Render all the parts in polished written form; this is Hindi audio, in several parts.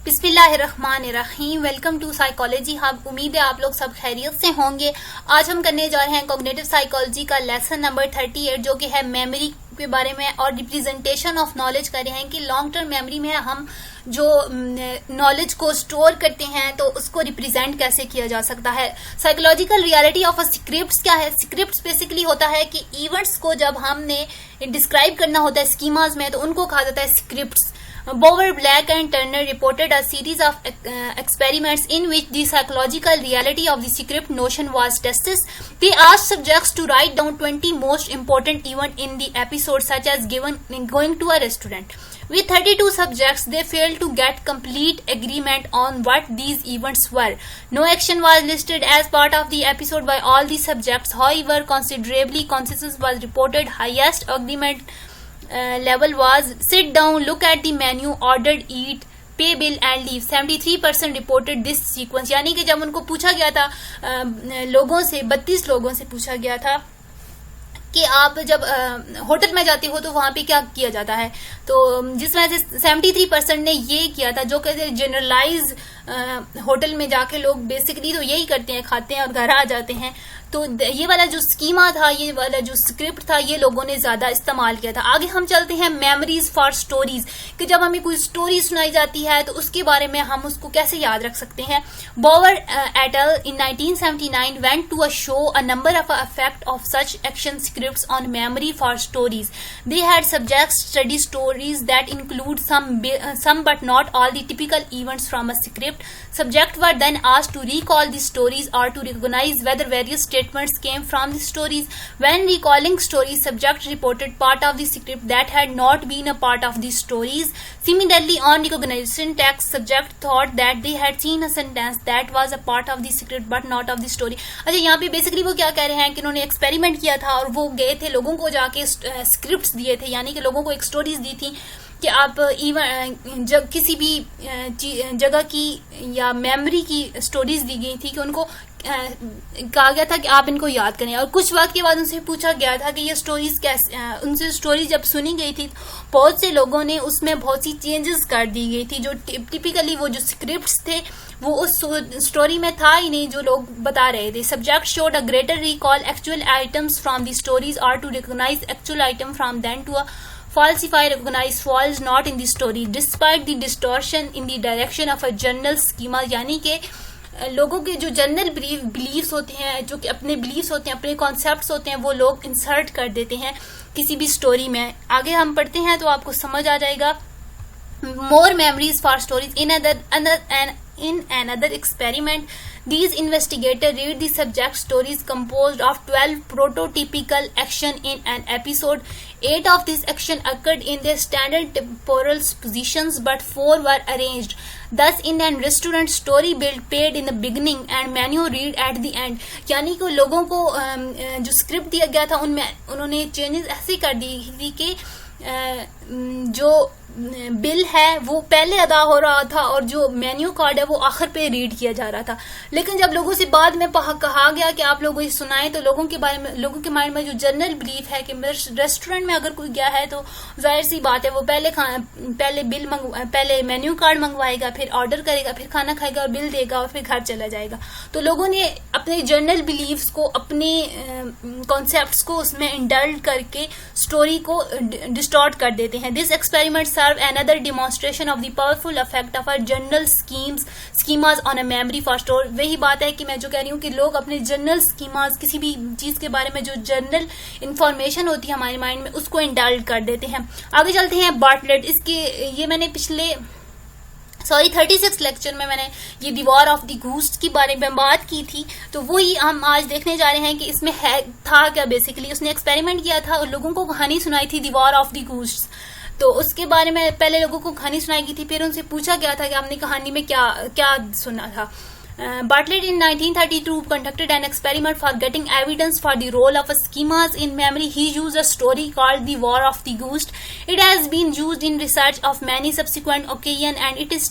बिस्मिल्लाहिर्रहमानिर्रहीम। Welcome to psychology hub. उम्मीद है आप लोग सब खैरियत से होंगे। आज हम करने जा रहे हैं कॉग्निटिव साइकोलॉजी का लेसन नंबर 38 जो कि है मेमोरी के बारे में और रिप्रेजेंटेशन ऑफ नॉलेज कर रहे हैं कि लॉन्ग टर्म मेमोरी में हम जो नॉलेज को स्टोर करते हैं तो उसको रिप्रेजेंट कैसे किया जा सकता है। Psychological reality of a script क्या है? स्क्रिप्ट बेसिकली होता है कि इवेंट्स को जब हमने डिस्क्राइब करना होता है स्कीमाज में तो उनको कहा जाता है scripts. Bower, Black and Turner reported a series of experiments in which the psychological reality of the script notion was tested. They asked subjects to write down 20 most important events in the episode, such as going to a restaurant. With 32 subjects, they failed to get complete agreement on what these events were. No action was listed as part of the episode by all the subjects. However, considerably consensus was reported. Highest agreement level was sit down, look at the menu, ordered, eat, pay bill and leave. 73% reported this sequence. यानी कि जब उनको पूछा गया था लोगों से 32 लोगों से पूछा गया था कि आप जब होटल में जाते हो तो वहां पे क्या किया जाता है, तो जिसमें से 73% ने ये किया था जो कहते हैं जनरलाइज होटल में जाके लोग बेसिकली तो यही करते हैं, खाते हैं और घर आ जाते हैं। तो ये वाला जो स्कीमा था, ये वाला जो स्क्रिप्ट था, ये लोगों ने ज्यादा इस्तेमाल किया था। आगे हम चलते हैं मेमोरीज फॉर स्टोरीज कि जब हमें कोई स्टोरी सुनाई जाती है तो उसके बारे में हम उसको कैसे याद रख सकते हैं। Bower et al in 1979 went to a show a number of effect of such action scripts on memory for stories. They had subjects study stories that include some but not all the typical events from a script. Subjects were then asked to recall the stories or to recognize whether various statements came from the stories. When recalling stories, subjects reported part of the script that had not been a part of the stories. Similarly, on recognition text, subjects thought that they had seen a sentence that was a part of the script but not of the story. अच्छा, यहाँ पे बेसिकली वो क्या कह रहे हैं कि उन्होंने एक्सपेरिमेंट किया था और वो गए थे लोगों को जाके स्क्रिप्ट्स दिए थे, यानी कि लोगों को एक स्टोरीज दी थी कि आप इवन किसी भी जगह की या मेमोरी की स्टोरीज दी गई थी कि उनको कहा गया था कि आप इनको याद करें और कुछ वक्त के बाद उनसे पूछा गया था कि ये स्टोरीज कैसे, उनसे स्टोरी जब सुनी गई थी बहुत से लोगों ने उसमें बहुत सी चेंजेस कर दी गई थी। जो टिपिकली वो जो स्क्रिप्ट्स थे वो उस स्टोरी में था ही नहीं जो लोग बता रहे थे। Subject showed a greater recall actual items from the stories और to recognize actual item from then to falsify recognize falls not in the story despite the distortion in the direction of a general schema. यानी कि लोगों के जो जनरल बिलीव्स होते हैं, जो कि अपने बिलीव्स होते हैं, अपने कॉन्सेप्ट्स होते हैं, वो लोग इंसर्ट कर देते हैं किसी भी स्टोरी में। आगे हम पढ़ते हैं तो आपको समझ आ जाएगा। More memories for stories in another experiment, these investigators read the subject stories composed of 12 prototypical action in an episode. 8 of these action occurred in their standard temporal positions, but 4 were arranged. Thus, in an restaurant, story build paid in the beginning and menu read at the end. यानी कि लोगों को जो स्क्रिप्ट दिया गया था उनमें उन्होंने चेंजेस ऐसे कर दी थी कि जो बिल है वो पहले अदा हो रहा था और जो मेन्यू कार्ड है वो आखिर पे रीड किया जा रहा था। लेकिन जब लोगों से बाद में कहा गया कि आप लोगों को सुनाएं तो लोगों के बारे में, लोगों के माइंड में जो जनरल बिलीफ है कि रेस्टोरेंट में अगर कोई गया है तो जाहिर सी बात है वो पहले मेन्यू कार्ड मंगवाएगा, फिर ऑर्डर करेगा, फिर खाना खाएगा और बिल देगा और फिर घर चला जाएगा। तो लोगों ने अपने जनरल बिलीव्स को, अपने कॉन्सेप्ट्स को उसमें इंडल्ज करके स्टोरी को डिस्टॉर्ट कर देते हैं। This experiment serve another demonstration of the powerful effect of our general schemas on a memory for store. वही बात है कि मैं जो कह रही हूँ कि लोग अपने जनरल स्कीमाज, किसी भी चीज के बारे में जो जनरल इंफॉर्मेशन होती है हमारे माइंड में, उसको इंडल्ज कर देते हैं। आगे चलते हैं बार्टलेट। इसके ये मैंने 36 लेक्चर में मैंने ये द वॉर ऑफ द घूस्ट के बारे में बात की थी, तो वही हम आज देखने जा रहे हैं कि इसमें है था क्या। बेसिकली उसने एक्सपेरिमेंट किया था और लोगों को कहानी सुनाई थी द वॉर ऑफ द घूस्ट। तो उसके बारे में पहले लोगों को कहानी सुनाई गई थी, फिर उनसे पूछा गया था कि आपने कहानी में क्या क्या सुना था। Bartlett in 1932 conducted an experiment for getting evidence for the role of schemas in memory. He used a story called The War of the Ghost. It has been used in research of many subsequent occasions and it is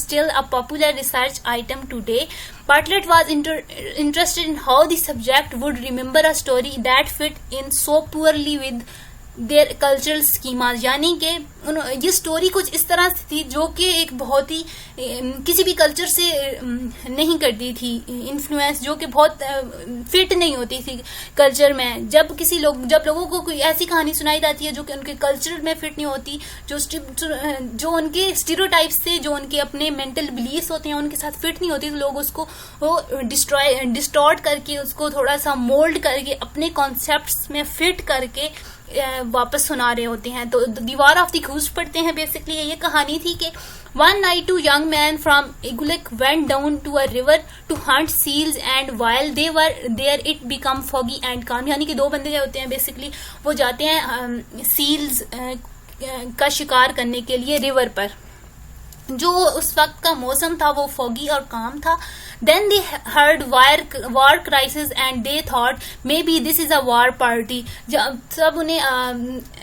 still a popular research item today. Bartlett was interested in how the subject would remember a story that fit in so poorly with their cultural schema, यानी कि ये स्टोरी कुछ इस तरह से थी जो कि एक बहुत ही किसी भी कल्चर से नहीं करती थी इन्फ्लुएंस, जो कि बहुत फिट नहीं होती थी कल्चर में। जब लोगों को कोई ऐसी कहानी सुनाई जाती है जो कि उनके कल्चर में फिट नहीं होती, जो उनके स्टीरियोटाइप्स से, जो उनके अपने मेंटल बिलीफ्स होते हैं उनके साथ फिट नहीं होती, तो लोग उसको डिस्टॉर्ट करके, उसको थोड़ा सा मोल्ड करके अपने कॉन्सेप्ट्स में फिट करके वापस सुना रहे होते हैं। तो दीवार ऑफ द घूस्ट पढ़ते हैं। बेसिकली ये कहानी थी कि one night two young men from Igulik went down to a river to hunt seals, and while they were there it became foggy and calm। यानी कि दो बंदे होते हैं, बेसिकली वो जाते हैं सील्स का शिकार करने के लिए रिवर पर। जो उस वक्त का मौसम था वो फॉगी और काम था। Then they heard war crisis and they thought maybe this is a war party। जब सब उन्हें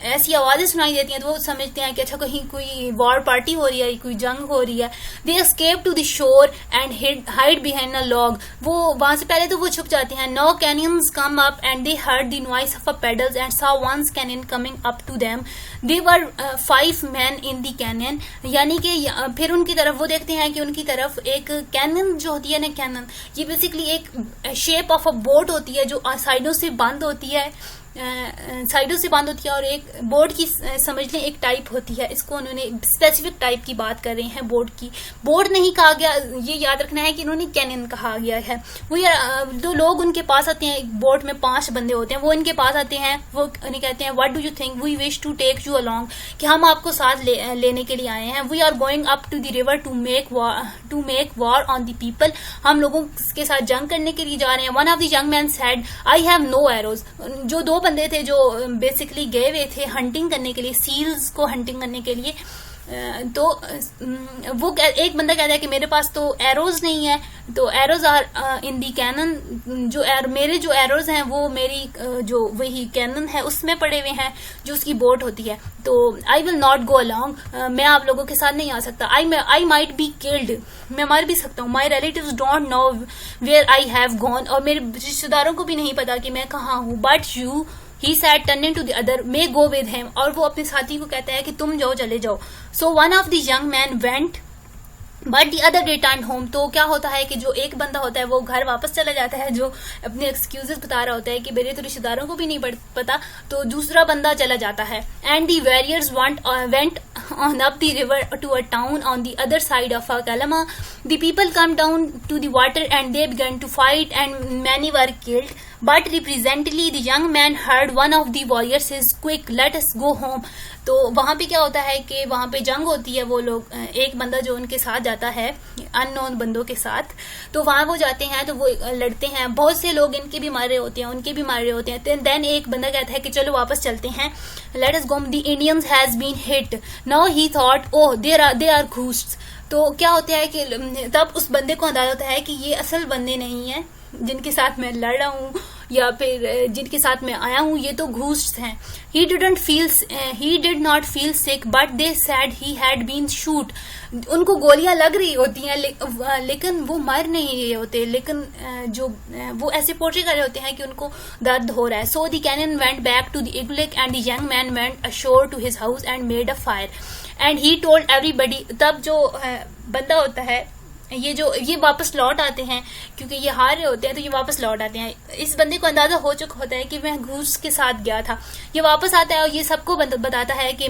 ऐसी आवाजें सुनाई देती हैं तो वो समझते हैं कि अच्छा कहीं कोई वॉर पार्टी हो रही है, कोई जंग हो रही है। They escaped to the shore and hide behind a log। वो वहां से पहले तो वो छुप जाते हैं। Now canyons come up and they heard the noise of a paddles and saw one canyon coming up to them। They were 5 men in the canyon। यानी कि फिर उनकी तरफ वो देखते हैं कि उनकी तरफ एक कैनन जो होती है ना, कैनन ये बेसिकली एक शेप ऑफ अ बोट होती है जो साइडों से बंद होती है, और एक बोर्ड की समझ लें एक टाइप होती है। इसको उन्होंने स्पेसिफिक टाइप की बात कर रहे हैं बोर्ड की। बोर्ड नहीं कहा गया, ये याद रखना है कि इन्होंने कैनन कहा गया है। वो जो लोग उनके पास आते हैं, बोट में 5 बंदे होते हैं, वो इनके पास आते हैं, वो उन्हें कहते हैं what do you think, we wish to take you along, कि हम आपको साथ लेने के लिए आए हैं। We are going up to the river to make war on the people. हम लोगों के साथ जंग करने के लिए जा रहे हैं। One of the young man said I have no arrows. जो 2 बंदे थे जो बेसिकली गए हुए थे हंटिंग करने के लिए, सील्स को हंटिंग करने के लिए, तो वो एक बंदा कहता है कि मेरे पास तो एरोज नहीं है। तो arrows are in the canoe, मेरे जो एरोज हैं वो मेरी जो वही कैनन है उसमें पड़े हुए हैं जो उसकी बोट होती है। तो I will not go along, मैं आप लोगों के साथ नहीं आ सकता। आई माइट बी किल्ड, मैं मर भी सकता हूँ। My relatives don't know where I have gone, और मेरे रिश्तेदारों को भी नहीं पता कि मैं कहाँ हूँ। But you, he said turning to the other, may go with him। और वो अपने साथी को कहता है कि तुम जाओ, चले जाओ। So one of the young men went but the other return home. तो क्या होता है कि जो एक बंदा होता है वो घर वापस चला जाता है, जो अपने एक्सक्यूजेस बता रहा होता है कि मेरे तो रिश्तेदारों को भी नहीं पता, तो दूसरा बंदा चला जाता है। And the warriors went on up the river to a town on the other side of Kalama। The people come down to the water and they began to fight and many were killed। But presently the young man heard one of the warriors says, "Quick, let us go home।" तो वहां पे क्या होता है कि वहां पे जंग होती है। वो लोग, एक बंदा जो उनके साथ जाता है अननोन बंदों के साथ, तो वहां वो जाते हैं तो वो लड़ते हैं। बहुत से लोग इनके भी मारे होते हैं, उनके भी मारे होते हैं। देन एक बंदा कहता है कि चलो वापस चलते हैं, let us go, the Indians has been hit. Now he thought oh they are ghosts. तो क्या होता है कि तब उस बंदे को अंदाजा होता है कि ये असल बंदे नहीं है जिनके साथ मैं लड़ रहा हूँ या फिर जिनके साथ मैं आया हूँ, ये तो घूस्ट हैं। he did not feel sick but they said he had been shoot। उनको गोलियां लग रही होती हैं लेकिन वो मर नहीं रहे होते, लेकिन जो वो ऐसे पोर्ट्रे कर रहे होते हैं कि उनको दर्द हो रहा है। so the cannon went back to the Igulik and the young man went ashore to his house and made a fire and he told everybody। तब जो बंदा होता है ये वापस लौट आते हैं, क्योंकि ये हार रहे होते हैं तो ये वापस लौट आते हैं। इस बंदे को अंदाजा हो चुका होता है कि मैं घूस के साथ गया था। ये वापस आता है और ये सबको बताता है कि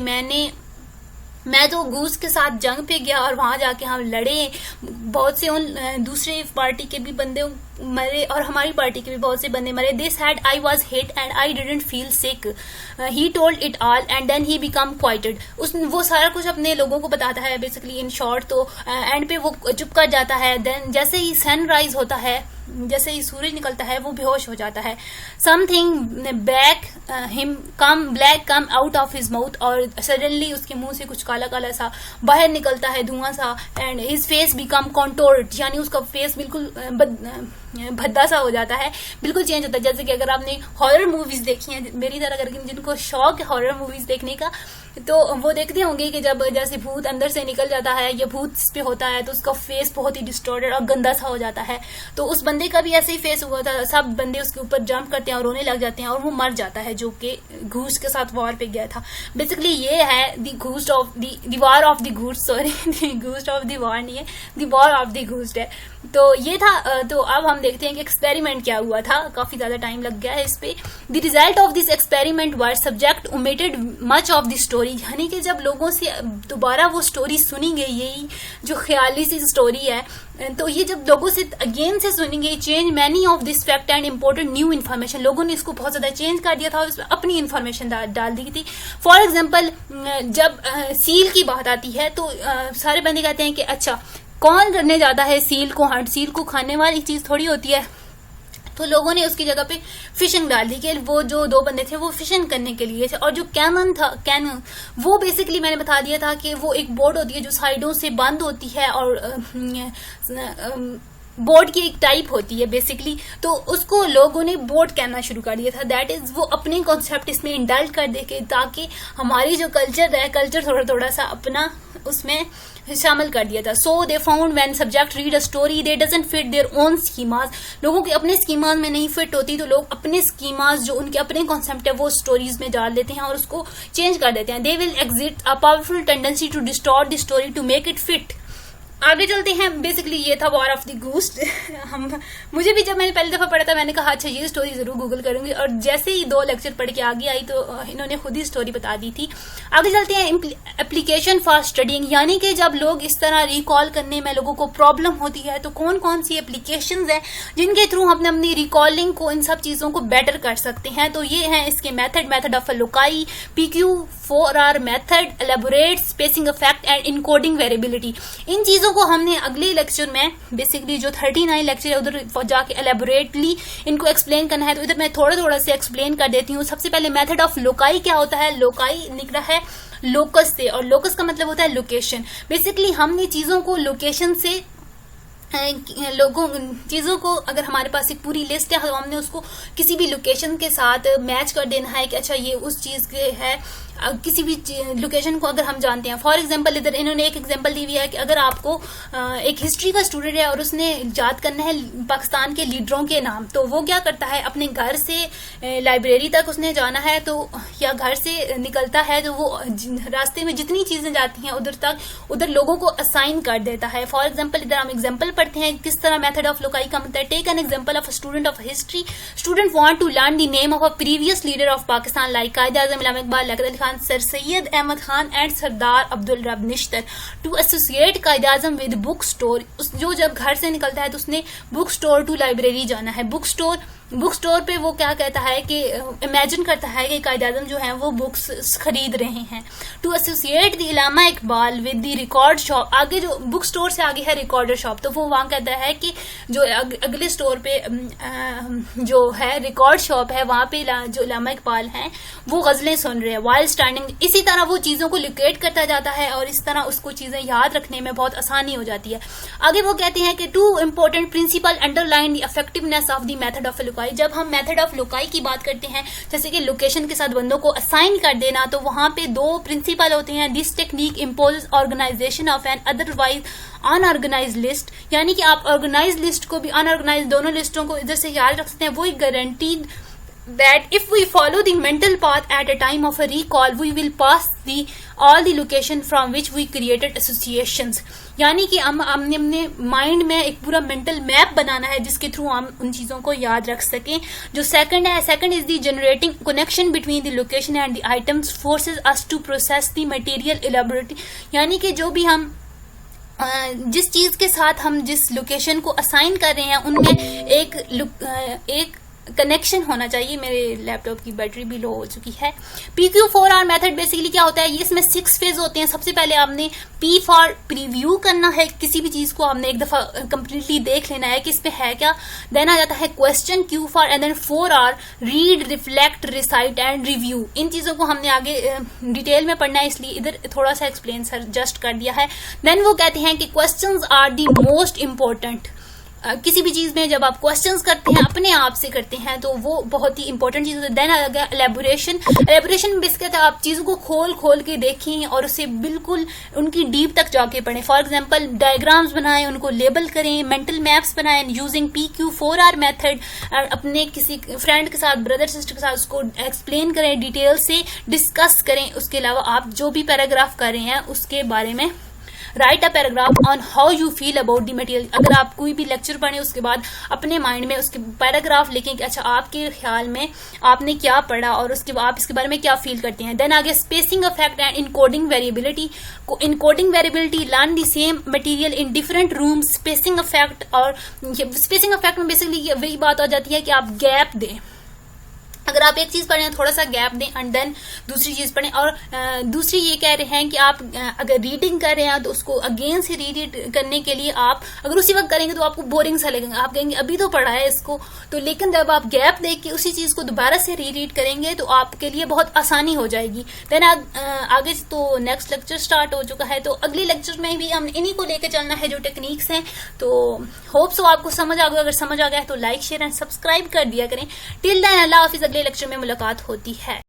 मैं तो घूस के साथ जंग पे गया और वहां जाके हम लड़े, बहुत से उन दूसरे पार्टी के भी बंदे मरे और हमारी पार्टी के भी बहुत से बंदे मरे। They said I was hit and I didn't feel sick. He told it all and then he become quieted. वो सारा कुछ अपने लोगों को बताता है बेसिकली इन शॉर्ट। तो एंड पे वो चुप कर जाता है। देन जैसे ही सनराइज होता है, जैसे ही सूरज निकलता है, वो बेहोश हो जाता है। Something black come out of his mouth, और सडनली उसके मुंह से कुछ काला काला सा बाहर निकलता है, धुआं सा। एंड हिज फेस बिकम कॉन्टोर्ड, यानी उसका फेस बिल्कुल भद्दा सा हो जाता है, बिल्कुल चेंज होता है। जैसे कि अगर आपने हॉरर मूवीज देखी हैं मेरी तरह करके, जिनको शौक है हॉरर मूवीज देखने का, तो वो देखते होंगे कि जब जैसे भूत अंदर से निकल जाता है या भूत पे होता है तो उसका फेस बहुत ही डिस्टॉर्टेड और गंदा सा हो जाता है। तो उस बंदे का भी ऐसे ही फेस हुआ था, सब बंदे उसके ऊपर जंप करते हैं और रोने लग जाते हैं और वो मर जाता है, जो कि घूस के साथ वॉर पे गया था। बेसिकली ये है the ghost of the war of the ghost, sorry the ghost of the war नहीं है, the war of the ghost है। तो ये था। तो अब हम देखते हैं कि एक्सपेरिमेंट क्या हुआ था, काफी ज्यादा टाइम लग गया है इस पे। The result of this experiment were subject omitted much of the story, यानी कि जब लोगों से दोबारा वो स्टोरी सुनी गई, यही जो ख्याली सी स्टोरी है, तो ये जब लोगों से अगेन से सुनी गई, change many of this fact and important new information, लोगों ने इसको बहुत ज्यादा चेंज कर दिया था और इसमें अपनी इन्फॉर्मेशन डाल दी थी। फॉर एग्जाम्पल जब सील की बात आती है तो सारे बंदे कहते हैं कि अच्छा कौन करने जाता है सील को हंट, सील को खाने वाली चीज थोड़ी होती है। तो लोगों ने उसकी जगह पे फिशिंग डाल दी कि वो जो दो बंदे थे वो फिशिंग करने के लिए थे। और जो कैनन वो बेसिकली मैंने बता दिया था कि वो एक बोट होती है जो साइडों से बंद होती है और बोट की एक टाइप होती है बेसिकली। तो उसको लोगों ने बोट कहना शुरू कर दिया था। दैट इज वो अपने कॉन्सेप्ट इसमें इंडल्ज कर देके, ताकि हमारी जो कल्चर है, कल्चर थोड़ा थोड़ा सा अपना उसमें शामिल कर दिया था। So they found when subject read a story they doesn't fit their own schemas, लोगों के अपने स्कीमास में नहीं फिट होती तो लोग अपने स्कीमास जो उनके अपने कॉन्सेप्ट है वो स्टोरीज में डाल देते हैं और उसको चेंज कर देते हैं। They will exit a powerful tendency to distort the story to make it fit. आगे चलते हैं। बेसिकली ये था वॉर ऑफ द घूस्ट। मुझे भी जब मैंने पहली दफा पढ़ा था मैंने कहा अच्छा ये स्टोरी जरूर गूगल करूंगी, और जैसे ही 2 लेक्चर पढ़ के आगे आई तो इन्होंने खुद ही स्टोरी बता दी थी। आगे चलते हैं। एप्लीकेशन फॉर स्टडिंग, यानी कि जब लोग इस तरह रिकॉल करने में लोगों को प्रॉब्लम होती है तो कौन कौन सी एप्लीकेशंस हैं जिनके थ्रू हम अपनी रिकॉलिंग को, इन सब चीजों को बेटर कर सकते हैं। तो ये है इसके method of loci, PQ4R method, elaborate, spacing effect and encoding variability. इन चीजों को हमने अगले लेक्चर में बेसिकली जो 39 लेक्चर है उधर जाके एलेबोरेटली इनको एक्सप्लेन करना है। तो इधर मैं थोड़ा थोड़ा से एक्सप्लेन कर देती हूँ। सबसे पहले मेथड ऑफ लोकाई क्या होता है। लोकाई निकला है लोकस से, और लोकस का मतलब होता है लोकेशन। बेसिकली हमने चीजों को लोकेशन से चीजों को, अगर हमारे पास एक पूरी लिस्ट है तो हमने उसको किसी भी लोकेशन के साथ मैच कर देना है कि अच्छा ये उस चीज के है। किसी भी लोकेशन को अगर हम जानते हैं, फॉर एग्जांपल इधर इन्होंने एक एग्जांपल दी हुई है कि अगर आपको एक हिस्ट्री का स्टूडेंट है और उसने याद करना है पाकिस्तान के लीडरों के नाम, तो वो क्या करता है अपने घर से लाइब्रेरी तक उसने जाना है, तो या घर से निकलता है तो वो रास्ते में जितनी चीजें जाती हैं उधर लोगों को असाइन कर देता है। फॉर एग्जाम्पल इधर हम एग्जाम्पल पढ़ते हैं किस तरह मेथड ऑफ लोकाई का मतलब है। Take an example of a student of history, student want to learn the name of a previous leader of Pakistan like Quaid-e-Azam Allama Iqbal, Liaquat Ali Khan, sir Syed Ahmad Khan and Sardar Abdul Rab Nishtar. To associate Quaid-e-Azam with book store, जो जब घर से निकलता है तो उसने बुक स्टोर टू लाइब्रेरी जाना है। बुक स्टोर पे वो क्या कहता है कि इमेजिन करता है कि कायद-ए-आज़म जो है वो बुक्स खरीद रहे हैं। To associate the Allama Iqbal with the record shop, आगे जो बुक स्टोर से आगे है रिकॉर्डर शॉप, तो वो वहां कहता है कि जो अगले स्टोर पे जो है रिकॉर्ड शॉप है वहां पे जो इल्लामा इकबाल हैं वो गजलें सुन रहे हैं वाइल स्टैंडिंग। इसी तरह वो चीजों को लोकेट करता जाता है और इस तरह उसको चीजें याद रखने में बहुत आसानी हो जाती है। आगे वो कहते हैं कि 2 important principle underline the effectiveness of the method of loci. जब हम मेथड ऑफ लोकाई की बात करते हैं, जैसे कि लोकेशन के साथ बंदों को असाइन कर देना, तो वहां पे 2 प्रिंसिपल होते हैं। This technique impose organisation of an otherwise unorganise list, यानी कि आप ऑर्गेनाइज लिस्ट को भी अनऑर्गेनाइज दोनों लिस्टों को इधर से याद रख सकते हैं। वो एक guaranteed that if we follow the mental path at a time of a recall we will pass all the location from which we created associations, यानी कि हमने अपने माइंड में एक पूरा मेंटल मैप बनाना है जिसके थ्रू हम उन चीजों को याद रख सकें। जो second is the generating connection between the location and the items forces us to process the material elaborately, यानी कि जो भी हम जिस चीज के साथ हम जिस लोकेशन को असाइन कर रहे हैं उनमें एक कनेक्शन होना चाहिए। मेरे लैपटॉप की बैटरी भी लो हो चुकी है। PQ4R मेथड बेसिकली क्या होता है, ये इसमें 6 फेज होते हैं। सबसे पहले आपने P फॉर प्रीव्यू करना है, किसी भी चीज को आपने एक दफा कंप्लीटली देख लेना है कि इस पे है क्या। देन आ जाता है question, Q four, and then 4R read, reflect, recite and review. इन चीजों को हमने आगे डिटेल में पढ़ना है इसलिए इधर थोड़ा सा एक्सप्लेन सर जस्ट कर दिया है। देन वो कहते हैं कि questions are the most important, किसी भी चीज में जब आप क्वेश्चंस करते हैं अपने आप से करते हैं तो वो बहुत ही इंपॉर्टेंट चीज होती है। देन आ गया एलेबोरेशन। एलेबोरेशन में बेसिकली आप चीजों को खोल खोल के देखें और उसे बिल्कुल उनकी डीप तक जाके पढ़ें। फॉर एग्जांपल डायग्राम्स बनाएं, उनको लेबल करें, मेंटल मैप्स बनाएं यूजिंग PQ4R मेथड। अपने किसी फ्रेंड के साथ, ब्रदर सिस्टर के साथ उसको एक्सप्लेन करें, डिटेल से डिस्कस करें। उसके अलावा आप जो भी पैराग्राफ कर रहे हैं उसके बारे में right a paragraph on how you feel about the material. अगर आप कोई भी लेक्चर पढ़ें उसके बाद अपने माइंड में उसके पैराग्राफ लिखें कि अच्छा आपके ख्याल में आपने क्या पढ़ा और उसके बाद आप इसके बारे में क्या फील करते हैं। देन आगे spacing effect and encoding variability. Encoding variability, learn the same material in different rooms. Spacing effect, और स्पेसिंग इफेक्ट में बेसिकली वही बात आ जाती है कि आप गैप दें। अगर आप एक चीज पढ़ रहे हैं थोड़ा सा गैप दें एंड देन दूसरी चीज पढ़ें। और दूसरी ये कह रहे हैं कि आप अगर रीडिंग कर रहे हैं तो उसको अगेन से रीड करने के लिए आप अगर उसी वक्त करेंगे तो आपको बोरिंग सा लगेगा, आप कहेंगे अभी तो पढ़ा है इसको तो। लेकिन जब आप गैप देख के उसी चीज को दोबारा से रीड करेंगे तो आपके लिए बहुत आसानी हो जाएगी। देन आगे तो नेक्स्ट लेक्चर स्टार्ट हो चुका है, तो अगले लेक्चर में भी हम इन्हीं को लेकर चलना है जो टेक्निक्स हैं। तो होप सो आपको समझ आ गया। अगर समझ आ गया है तो लाइक शेयर एंड सब्सक्राइब कर दिया करें। टिल देन अल्लाह हाफिज। अगले लेक्चर में मुलाकात होती है।